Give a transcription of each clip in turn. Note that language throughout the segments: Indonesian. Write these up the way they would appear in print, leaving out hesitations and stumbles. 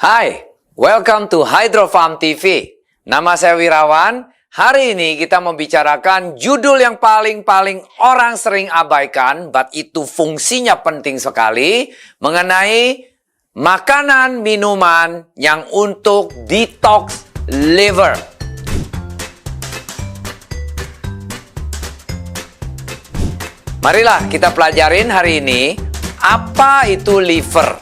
Hai, welcome to Hydro Farm TV. Nama saya Wirawan. Hari ini kita membicarakan judul yang paling orang sering abaikan, but itu fungsinya penting sekali, mengenai makanan minuman yang untuk detox liver. Marilah kita pelajarin hari ini, apa itu liver.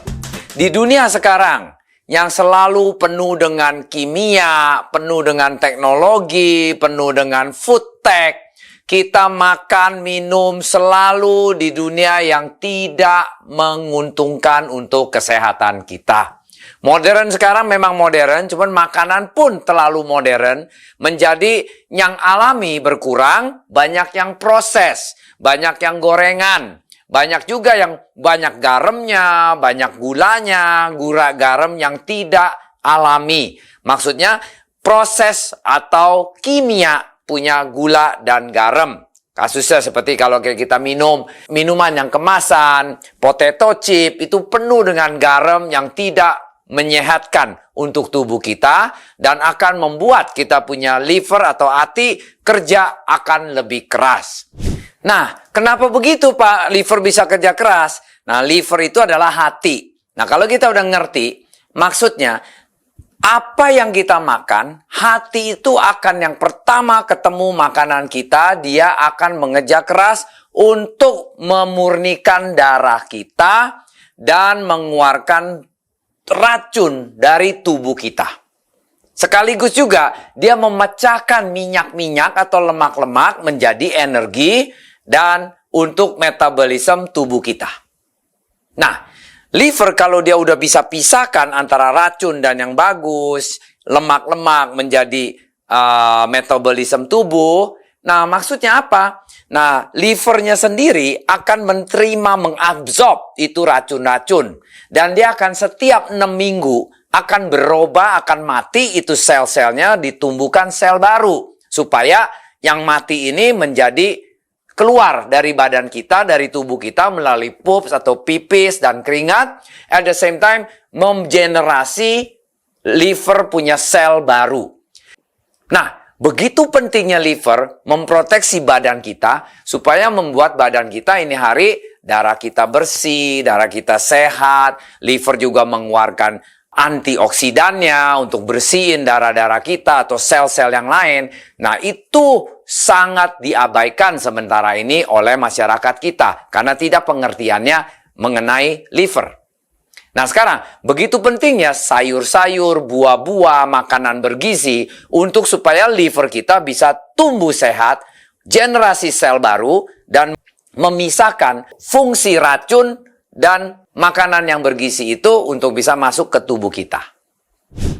Di dunia sekarang, yang selalu penuh dengan kimia, penuh dengan teknologi, penuh dengan food tech. Kita makan, minum selalu di dunia yang tidak menguntungkan untuk kesehatan kita. Modern sekarang memang modern, cuman makanan pun terlalu modern. Menjadi yang alami berkurang, banyak yang proses, banyak yang gorengan. Banyak juga yang banyak garamnya, banyak gulanya, garam yang tidak alami. Maksudnya proses atau kimia punya gula dan garam. Kasusnya seperti kalau kita minum minuman yang kemasan, potato chip, itu penuh dengan garam yang tidak menyehatkan untuk tubuh kita dan akan membuat kita punya liver atau hati kerja akan lebih keras. Nah, kenapa begitu Pak liver bisa kerja keras? Nah, liver itu adalah hati. Nah, kalau kita udah ngerti, maksudnya apa yang kita makan, hati itu akan yang pertama ketemu makanan kita, dia akan mengerja keras untuk memurnikan darah kita dan mengeluarkan racun dari tubuh kita. Sekaligus juga dia memecahkan minyak-minyak atau lemak-lemak menjadi energi dan untuk metabolisme tubuh kita. Nah, liver kalau dia udah bisa pisahkan antara racun dan yang bagus, lemak-lemak menjadi metabolisme tubuh. Nah, maksudnya apa? Nah, livernya sendiri akan menerima, mengabsorb itu racun-racun. Dan dia akan setiap 6 minggu akan berubah, akan mati itu sel-selnya, ditumbuhkan sel baru. Supaya yang mati ini menjadi keluar dari badan kita, dari tubuh kita melalui poops atau pipis dan keringat. At the same time, menggenerasi liver punya sel baru. Nah, begitu pentingnya liver memproteksi badan kita supaya membuat badan kita ini hari darah kita bersih, darah kita sehat, liver juga mengeluarkan antioksidannya untuk bersihin darah-darah kita atau sel-sel yang lain. Nah, itu sangat diabaikan sementara ini oleh masyarakat kita karena tidak pengertiannya mengenai liver. Nah, sekarang begitu pentingnya sayur-sayur, buah-buah, makanan bergizi untuk supaya liver kita bisa tumbuh sehat, generasi sel baru, dan memisahkan fungsi racun dan makanan yang bergizi itu untuk bisa masuk ke tubuh kita.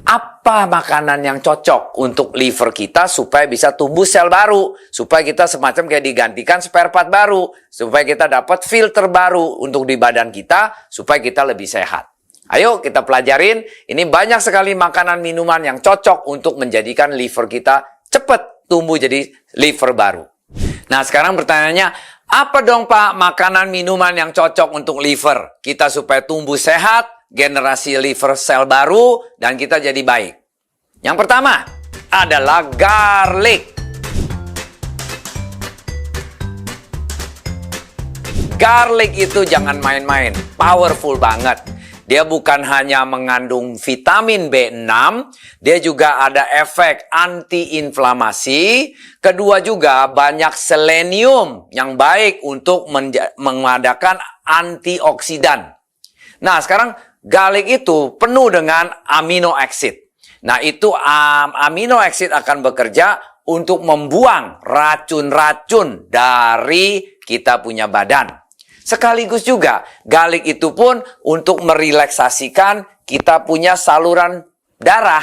Apa makanan yang cocok untuk liver kita supaya bisa tumbuh sel baru, supaya kita semacam kayak digantikan spare part baru, supaya kita dapat filter baru untuk di badan kita, supaya kita lebih sehat. Ayo kita pelajarin, ini banyak sekali makanan minuman yang cocok untuk menjadikan liver kita cepat tumbuh jadi liver baru. Nah, sekarang pertanyaannya, apa dong Pak makanan minuman yang cocok untuk liver kita supaya tumbuh sehat, generasi liver sel baru, dan kita jadi baik? Yang pertama adalah garlic. Garlic itu jangan main-main, powerful banget. Dia bukan hanya mengandung vitamin B6, dia juga ada efek anti-inflamasi. Kedua juga banyak selenium yang baik untuk mengadakan antioksidan. Nah, sekarang garlic itu penuh dengan amino acid. Nah, itu amino acid akan bekerja untuk membuang racun-racun dari kita punya badan. Sekaligus juga, garlic itu pun untuk merelaksasikan kita punya saluran darah.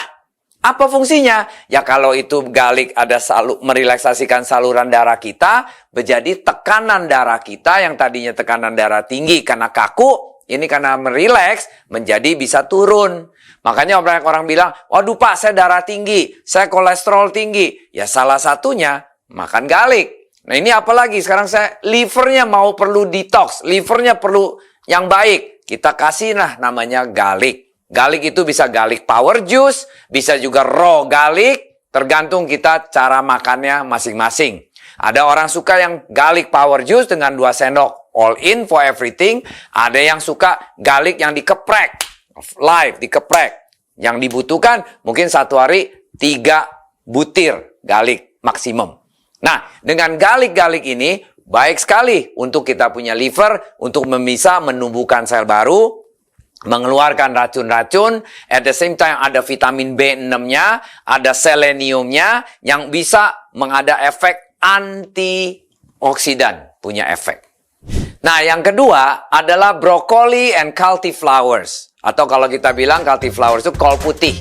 Apa fungsinya? Ya kalau itu garlic ada merelaksasikan saluran darah kita, menjadi tekanan darah kita yang tadinya tekanan darah tinggi karena kaku, ini karena merileks menjadi bisa turun. Makanya banyak orang bilang, waduh Pak saya darah tinggi, saya kolesterol tinggi. Ya salah satunya makan garlic. Nah ini apalagi sekarang saya livernya perlu detox, livernya perlu yang baik. Kita kasih namanya garlic. Garlic itu bisa garlic power juice, bisa juga raw garlic, tergantung kita cara makannya masing-masing. Ada orang suka yang garlic power juice dengan 2 sendok, all in for everything. Ada yang suka garlic yang dikeprek, live, dikeprek. Yang dibutuhkan mungkin satu hari 3 butir garlic maksimum. Nah, dengan garlic ini baik sekali untuk kita punya liver, untuk bisa menumbuhkan sel baru, mengeluarkan racun-racun, at the same time ada vitamin B6-nya, ada seleniumnya yang bisa mengada efek antioksidan, punya efek. Nah, yang kedua adalah broccoli and cauliflowers, atau kalau kita bilang cauliflowers itu kol putih.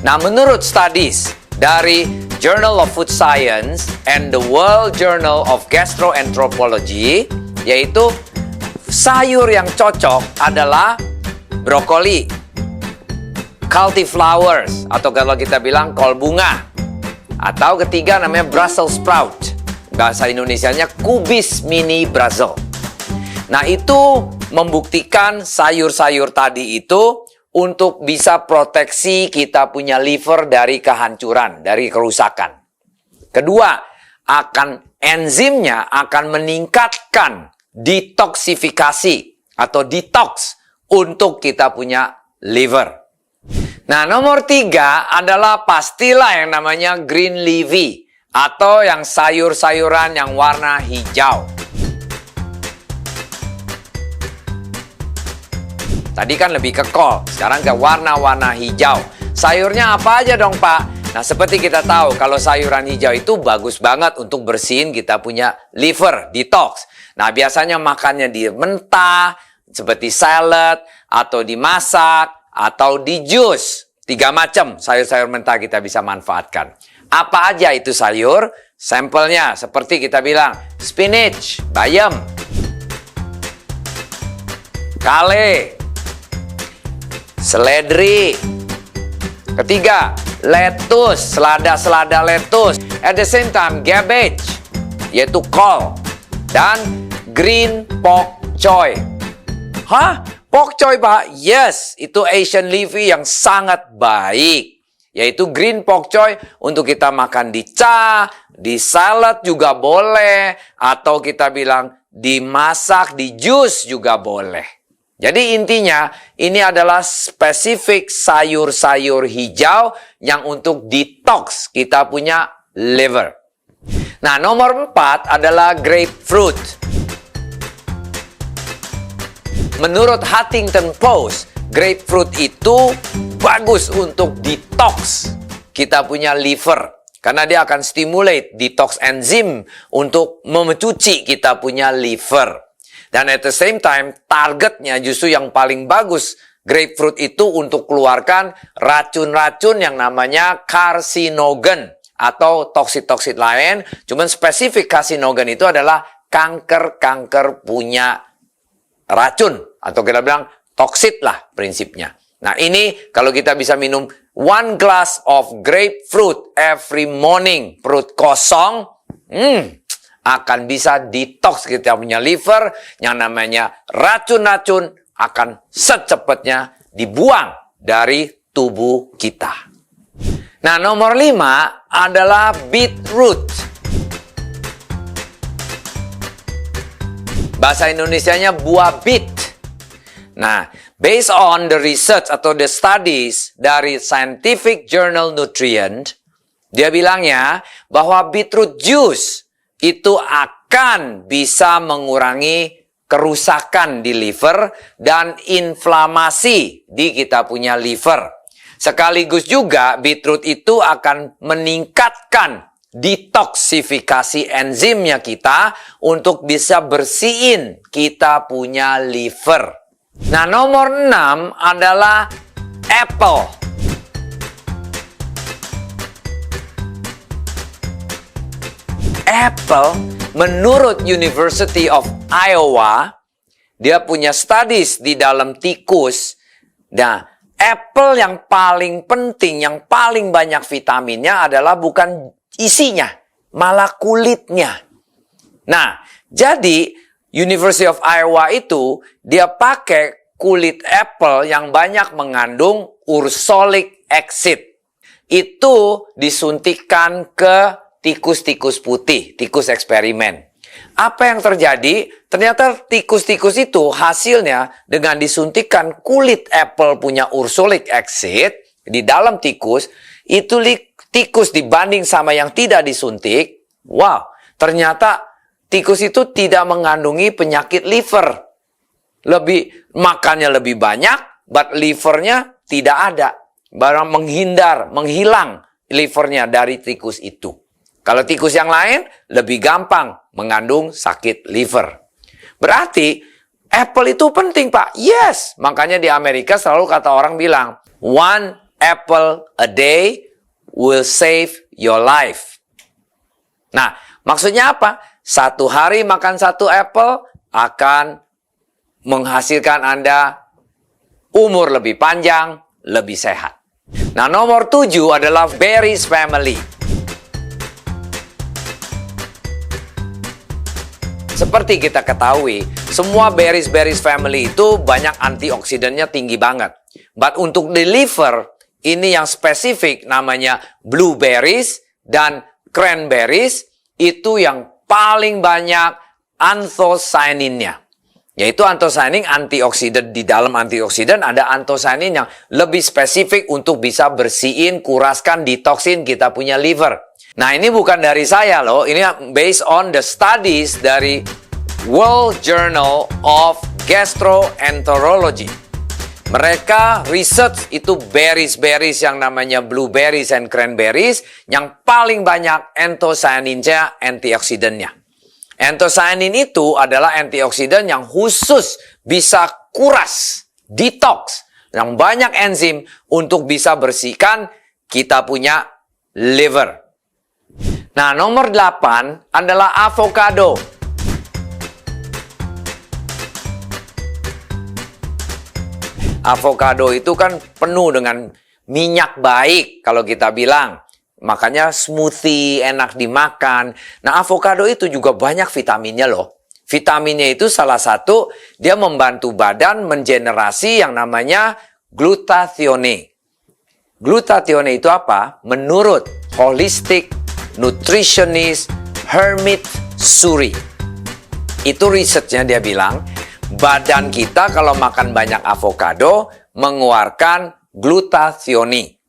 Nah, menurut studies dari Journal of Food Science and the World Journal of Gastroenterology, yaitu sayur yang cocok adalah brokoli, cauliflowers, atau kalau kita bilang kol bunga, atau ketiga namanya Brussels sprout. Bahasa Indonesianya kubis mini Brazil. Nah, itu membuktikan sayur-sayur tadi itu untuk bisa proteksi kita punya liver dari kehancuran, dari kerusakan. Kedua, enzimnya akan meningkatkan detoksifikasi atau detox untuk kita punya liver. Nah, nomor 3 adalah pastilah yang namanya green leafy atau yang sayur-sayuran yang warna hijau. Tadi kan lebih ke kol, sekarang ke warna-warna hijau. Sayurnya apa aja dong, Pak? Nah, seperti kita tahu, kalau sayuran hijau itu bagus banget untuk bersihin kita punya liver, detox. Nah, biasanya makannya di mentah, seperti salad, atau dimasak, atau di jus. 3 macam sayur-sayur mentah kita bisa manfaatkan. Apa aja itu sayur? Sampelnya, seperti kita bilang, spinach, bayam, kale, seledri. Ketiga, lettuce, selada lettuce. At the same time, cabbage, yaitu kol. Dan green pok choy. Hah? Pok choy, Pak? Yes, itu Asian leafy yang sangat baik. Yaitu green pok choy untuk kita makan di di salad juga boleh. Atau kita bilang dimasak, di jus juga boleh. Jadi intinya, ini adalah spesifik sayur-sayur hijau yang untuk detox kita punya liver. Nah, nomor 4 adalah grapefruit. Menurut Huffington Post, grapefruit itu bagus untuk detox kita punya liver. Karena dia akan stimulate detox enzim untuk mencuci kita punya liver. Dan at the same time, targetnya justru yang paling bagus. Grapefruit itu untuk keluarkan racun-racun yang namanya karsinogen atau toksit-toksit lain. Cuman spesifik karsinogen itu adalah kanker-kanker punya racun. Atau kita bilang toksit lah prinsipnya. Nah, ini kalau kita bisa minum 1 glass of grapefruit every morning, perut kosong, akan bisa detox kita punya liver, yang namanya racun-racun akan secepatnya dibuang dari tubuh kita. Nah, nomor 5 adalah beetroot. Bahasa Indonesianya buah beet. Nah, based on the research atau the studies dari Scientific Journal Nutrient, dia bilangnya bahwa beetroot juice itu akan bisa mengurangi kerusakan di liver dan inflamasi di kita punya liver. Sekaligus juga beetroot itu akan meningkatkan detoksifikasi enzimnya kita untuk bisa bersihin kita punya liver. Nah, nomor 6 adalah apple. Apple, menurut University of Iowa, dia punya studies di dalam tikus. Nah, apple yang paling penting, yang paling banyak vitaminnya adalah bukan isinya, malah kulitnya. Nah, jadi University of Iowa itu, dia pakai kulit apple yang banyak mengandung ursolic acid. Itu disuntikkan ke tikus-tikus putih, tikus eksperimen. Apa yang terjadi? Ternyata tikus-tikus itu hasilnya dengan disuntikkan kulit apple punya ursolic acid di dalam tikus, itu tikus dibanding sama yang tidak disuntik, wow, ternyata tikus itu tidak mengandungi penyakit liver. Makannya lebih banyak, but livernya tidak ada. Barang menghilang livernya dari tikus itu. Kalau tikus yang lain, lebih gampang mengandung sakit liver. Berarti, apple itu penting, Pak. Yes! Makanya di Amerika selalu kata orang bilang, one apple a day will save your life. Nah, maksudnya apa? Satu hari makan satu apple akan menghasilkan Anda umur lebih panjang, lebih sehat. Nah, nomor 7 adalah berries family. Seperti kita ketahui, semua berries family itu banyak antioksidannya tinggi banget. But untuk the liver, ini yang spesifik namanya blueberries dan cranberries, itu yang paling banyak anthocyaninnya. Yaitu anthocyanin antioksidan. Di dalam antioksidan ada anthocyanin yang lebih spesifik untuk bisa bersihin, kuraskan, detoksin kita punya liver. Nah, ini bukan dari saya loh. Ini based on the studies dari World Journal of Gastroenterology. Mereka research itu berries yang namanya blueberries and cranberries yang paling banyak anthocyaninnya, antioksidannya. Anthocyanin itu adalah antioksidan yang khusus bisa kuras, detox, yang banyak enzim untuk bisa bersihkan kita punya liver. Nah, nomor 8 adalah avocado. Avocado itu kan penuh dengan minyak baik kalau kita bilang. Makanya smoothie enak dimakan. Nah, avocado itu juga banyak vitaminnya loh. Vitaminnya itu salah satu, dia membantu badan mengenerasi yang namanya glutathione. Glutathione itu apa? Menurut holistic nutritionist Hermit Suri. Itu risetnya dia bilang, badan kita kalau makan banyak avocado mengeluarkan glutathione.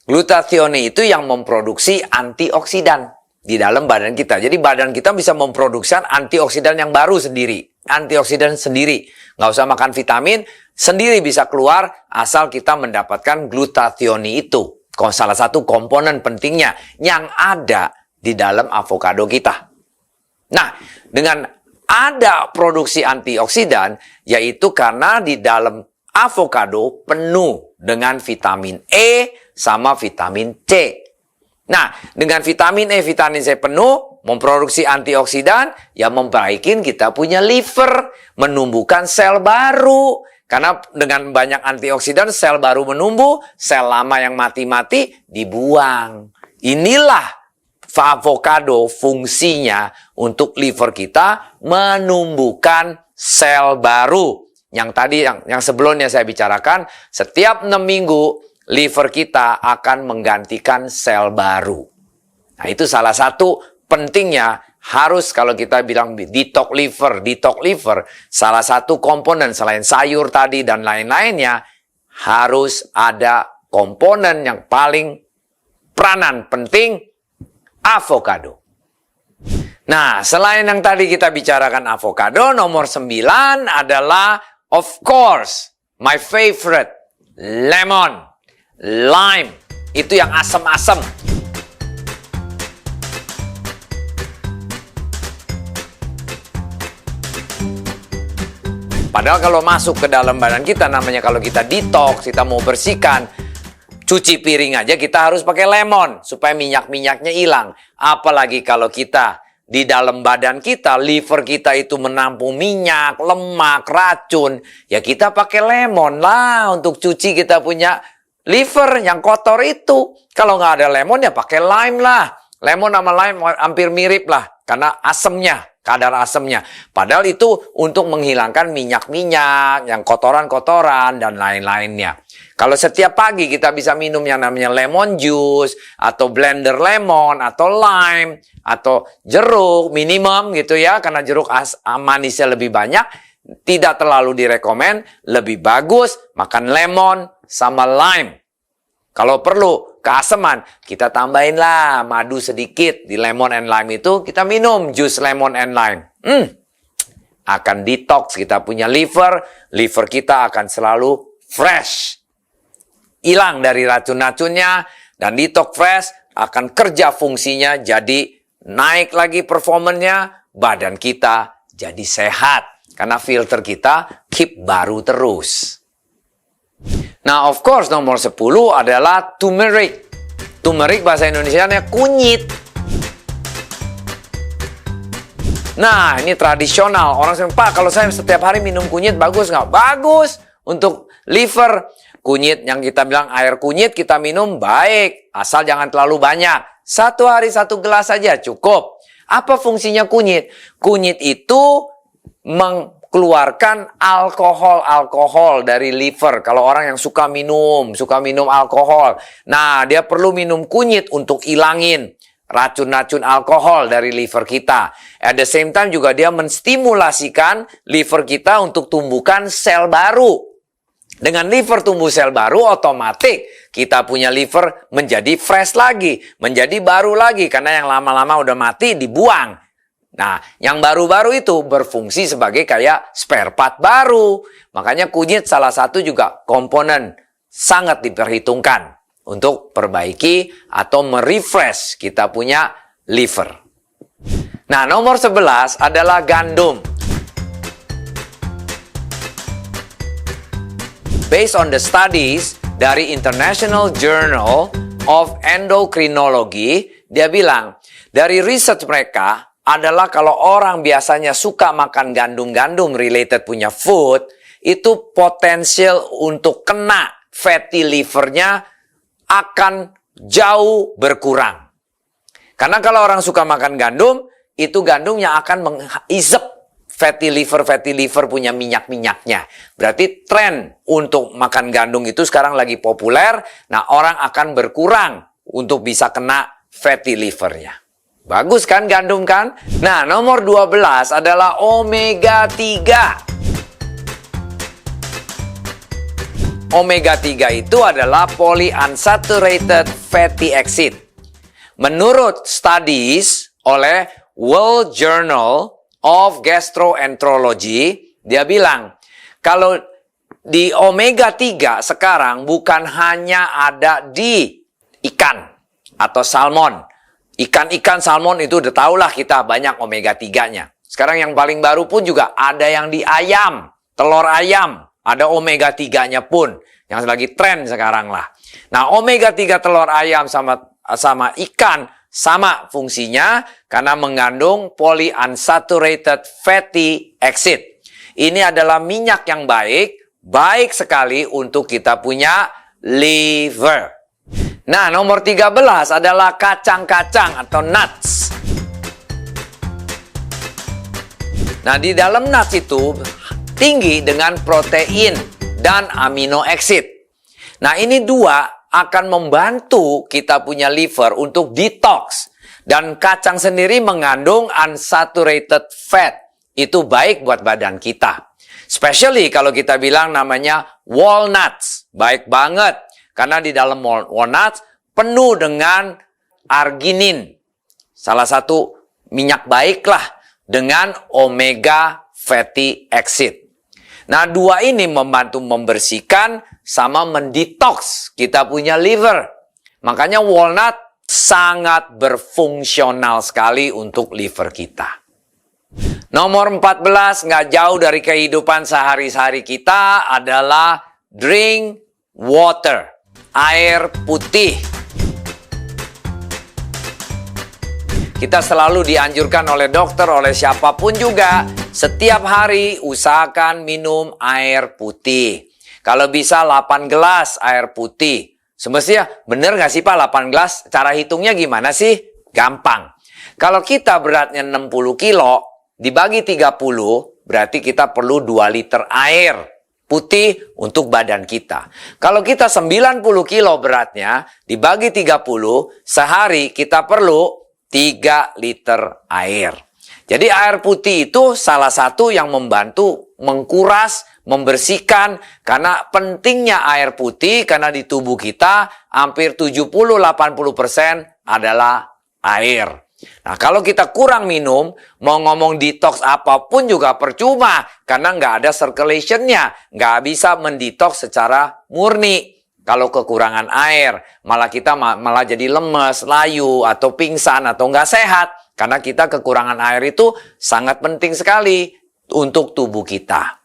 Glutathione itu yang memproduksi antioksidan di dalam badan kita. Jadi badan kita bisa memproduksi antioksidan yang baru sendiri. Antioksidan sendiri. Nggak usah makan vitamin, sendiri bisa keluar asal kita mendapatkan glutathione itu. Salah satu komponen pentingnya yang ada di dalam avocado kita. Nah, dengan ada produksi antioksidan, yaitu karena di dalam avocado penuh dengan vitamin E sama vitamin C. Nah, dengan vitamin E, vitamin C penuh, memproduksi antioksidan, ya membaikin kita punya liver, menumbuhkan sel baru. Karena dengan banyak antioksidan, sel baru menumbuh, sel lama yang mati-mati dibuang. Inilah avocado fungsinya untuk liver kita menumbuhkan sel baru. Yang tadi, yang sebelumnya saya bicarakan, setiap 6 minggu, liver kita akan menggantikan sel baru. Nah, itu salah satu pentingnya harus kalau kita bilang detox liver, salah satu komponen selain sayur tadi dan lain-lainnya, harus ada komponen yang paling peranan penting, avocado. Nah, selain yang tadi kita bicarakan avocado, nomor 9 adalah, of course, my favorite, lemon, lime. Itu yang asam-asam. Padahal kalau masuk ke dalam badan kita, namanya kalau kita detox, kita mau bersihkan, cuci piring aja kita harus pakai lemon supaya minyak-minyaknya hilang. Apalagi kalau kita di dalam badan kita, liver kita itu menampung minyak, lemak, racun, ya kita pakai lemon lah untuk cuci kita punya liver yang kotor itu. Kalau nggak ada lemon ya pakai lime lah. Lemon sama lime hampir mirip lah karena asemnya. kadar asamnya. Padahal itu untuk menghilangkan minyak-minyak, yang kotoran-kotoran, dan lain-lainnya. Kalau setiap pagi kita bisa minum yang namanya lemon juice, atau blender lemon, atau lime, atau jeruk minimum gitu ya, karena jeruk manisnya lebih banyak, tidak terlalu direkomend, lebih bagus makan lemon sama lime. Kalau perlu keasaman, kita tambahin lah madu sedikit di lemon and lime itu, kita minum jus lemon and lime. Akan detox kita punya liver kita akan selalu fresh. Hilang dari racun-racunnya, dan detox fresh akan kerja fungsinya, jadi naik lagi performanya, badan kita jadi sehat. Karena filter kita keep baru terus. Nah, of course, nomor 10 adalah turmeric. Turmeric bahasa Indonesianya kunyit. Nah, ini tradisional. Orang bilang, Pak, kalau saya setiap hari minum kunyit, bagus nggak? Bagus untuk liver. Kunyit yang kita bilang air kunyit kita minum baik. Asal jangan terlalu banyak. 1 hari 1 gelas saja cukup. Apa fungsinya kunyit? Kunyit itu mengeluarkan alkohol dari liver. Kalau orang yang suka minum alkohol. Nah, dia perlu minum kunyit untuk ilangin racun-racun alkohol dari liver kita. At the same time juga dia menstimulasikan liver kita untuk tumbuhkan sel baru. Dengan liver tumbuh sel baru, otomatis kita punya liver menjadi fresh lagi, menjadi baru lagi. Karena yang lama-lama udah mati dibuang. Nah, yang baru-baru itu berfungsi sebagai kayak spare part baru. Makanya kunyit salah satu juga komponen sangat diperhitungkan untuk perbaiki atau merefresh kita punya liver. Nah, nomor 11 adalah gandum. Based on the studies dari International Journal of Endocrinology, dia bilang, dari research mereka adalah kalau orang biasanya suka makan gandum-gandum related punya food, itu potensial untuk kena fatty livernya akan jauh berkurang. Karena kalau orang suka makan gandum, itu gandumnya akan menghisap fatty liver punya minyak-minyaknya. Berarti tren untuk makan gandum itu sekarang lagi populer. Nah, orang akan berkurang untuk bisa kena fatty livernya. Bagus kan gandum kan? Nah, nomor 12 adalah omega 3. Omega 3 itu adalah polyunsaturated fatty acid. Menurut studies oleh World Journal of Gastroenterology, dia bilang, kalau di omega 3 sekarang bukan hanya ada di ikan atau salmon. Ikan-ikan salmon itu udah tahulah kita banyak omega 3-nya. Sekarang yang paling baru pun juga ada yang di ayam, telur ayam, ada omega 3-nya pun. Yang lagi tren sekarang lah. Nah, omega 3 telur ayam sama ikan sama fungsinya karena mengandung polyunsaturated fatty acid. Ini adalah minyak yang baik sekali untuk kita punya liver. Nah, nomor 13 adalah kacang-kacang atau nuts. Nah, di dalam nuts itu tinggi dengan protein dan amino acid. Nah, ini dua akan membantu kita punya liver untuk detox. Dan kacang sendiri mengandung unsaturated fat. Itu baik buat badan kita. Especially kalau kita bilang namanya walnuts. Baik banget. Karena di dalam walnuts penuh dengan arginin. Salah satu minyak baik lah dengan omega fatty acid. Nah, dua ini membantu membersihkan sama mendetox kita punya liver. Makanya walnut sangat berfungsional sekali untuk liver kita. Nomor 14, nggak jauh dari kehidupan sehari-hari kita adalah drink water. Air putih. Kita selalu dianjurkan oleh dokter, oleh siapapun juga, setiap hari usahakan minum air putih. Kalau bisa 8 gelas air putih. Semestinya bener nggak sih Pak 8 gelas? Cara hitungnya gimana sih? Gampang. Kalau kita beratnya 60 kilo, dibagi 30, berarti kita perlu 2 liter air putih untuk badan kita. Kalau kita 90 kilo beratnya, dibagi 30, sehari kita perlu 3 liter air. Jadi air putih itu salah satu yang membantu mengkuras, membersihkan, karena pentingnya air putih, karena di tubuh kita hampir 70-80% adalah air. Nah, kalau kita kurang minum, mau ngomong detox apapun juga percuma, karena nggak ada circulation-nya, nggak bisa mendetox secara murni. Kalau kekurangan air, malah kita malah jadi lemes, layu, atau pingsan, atau nggak sehat. Karena kita kekurangan air itu sangat penting sekali untuk tubuh kita.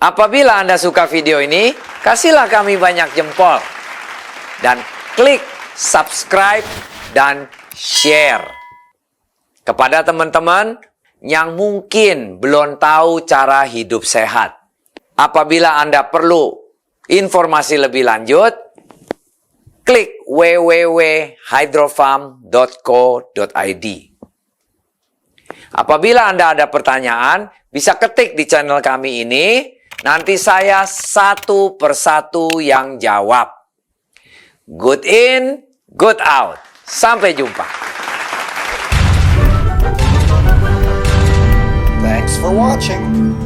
Apabila Anda suka video ini, kasihlah kami banyak jempol. Dan klik subscribe dan share. Kepada teman-teman yang mungkin belum tahu cara hidup sehat. Apabila Anda perlu informasi lebih lanjut, klik www.hydrofarm.co.id. Apabila Anda ada pertanyaan, bisa ketik di channel kami ini. Nanti saya satu persatu yang jawab. Good in, good out. Sampai jumpa. Thanks for watching.